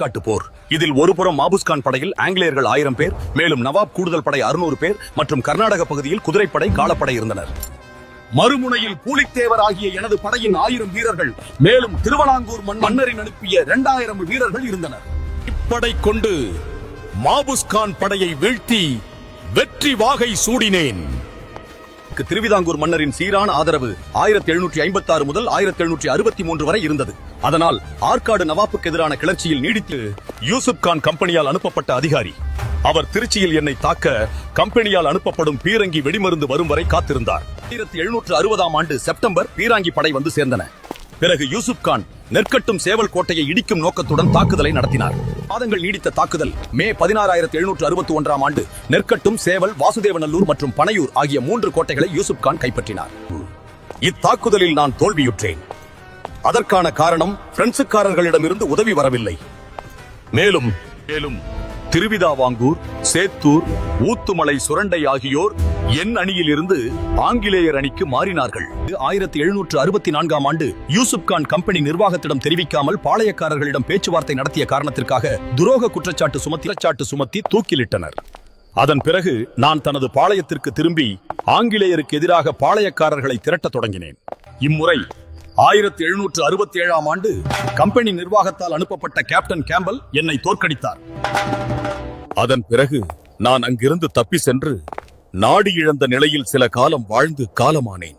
காட்டு போர். இதில் ஒருபுறம் மாபுஸ்கான் படையில் ஆங்கிலேயர்கள் 1000 பேர், மேலும் நவாப் கூடுதல் படை 600 பேர் மற்றும் கர்நாடக பகுதியில் குதிரைப்படை, காலப்படை இருந்தனர். மறுமுனையில் பூலித்தேவர் ஆகிய எனது படையின் 1000 வீரர்கள், மேலும் திருவலாங்கூர் மன்னரின் அனுப்பிய 2000 வீரர்கள் இருந்தனர். இப்படை கொண்டு மாபுஸ்கான் படையை வீழ்த்தி வெற்றி வாகை சூடினேன். திருவிதாங்கூர் மன்னரின் சீரான ஆதரவு 1756 முதல் 1763 வரை இருந்தது. அதனால் ஆற்காடு நவாப்புக்கு எதிரான கிளர்ச்சியில் நீடித்து யூசுப் கான் கம்பெனியால் அனுப்பப்பட்ட அதிகாரி. அவர் திருச்சியில் என்னை தாக்க கம்பெனியால் அனுப்பப்படும் பீரங்கி வெடிமருந்து வரும் வரை காத்திருந்தார். 1760 ஆண்டு செப்டம்பர் பீராங்கி படை வந்து சேர்ந்தன. பிறகு யூசுப் கான் நெற்கட்டும் சேவல் கோட்டையை இடிக்கும் நோக்கத்துடன் தாக்குதலை நடத்தினார். மாதங்கள் நீடித்த தாக்குதல் மே 16,761 ஆண்டு நெற்கட்டும், சேவல், வாசுதேவநல்லூர் மற்றும் பனையூர் ஆகிய 3 கோட்டைகளை யூசுப் கான் கைப்பற்றினார். இத்தாக்குதலில் நான் தோல்வியுற்றேன். அதற்கான காரணம் பிரெஞ்சுக்காரர்களிடமிருந்து உதவி வரவில்லை. மேலும் திருவிதாவாங்கூர், சேத்தூர், ஊத்துமலை, சுரண்டை ஆகியோர் என் அணியில் இருந்து ஆங்கிலேயர் அணிக்கு மாறினார்கள். 1764 ஆண்டு யூசுப் கான் கம்பெனி நிர்வாகத்திடம் தெரிவிக்காமல் பாளையக்காரர்களிடம் பேச்சுவார்த்தை நடத்திய காரணத்திற்காக துரோக குற்றச்சாட்டு சுமத்தி தூக்கிலிட்டனர். அதன் பிறகு நான் தனது பாளையத்திற்கு திரும்பி ஆங்கிலேயருக்கு எதிராக பாளையக்காரர்களை திரட்டத் தொடங்கினேன். இம்முறை 1767 ஆண்டு கம்பெனி நிர்வாகத்தால் அனுப்பப்பட்ட கேப்டன் கேம்பல் என்னை தோற்கடித்தார். அதன் பிறகு நான் அங்கிருந்து தப்பி சென்று நாடு இழந்த நிலையில் சில காலம் வாழ்ந்து காலமானேன்.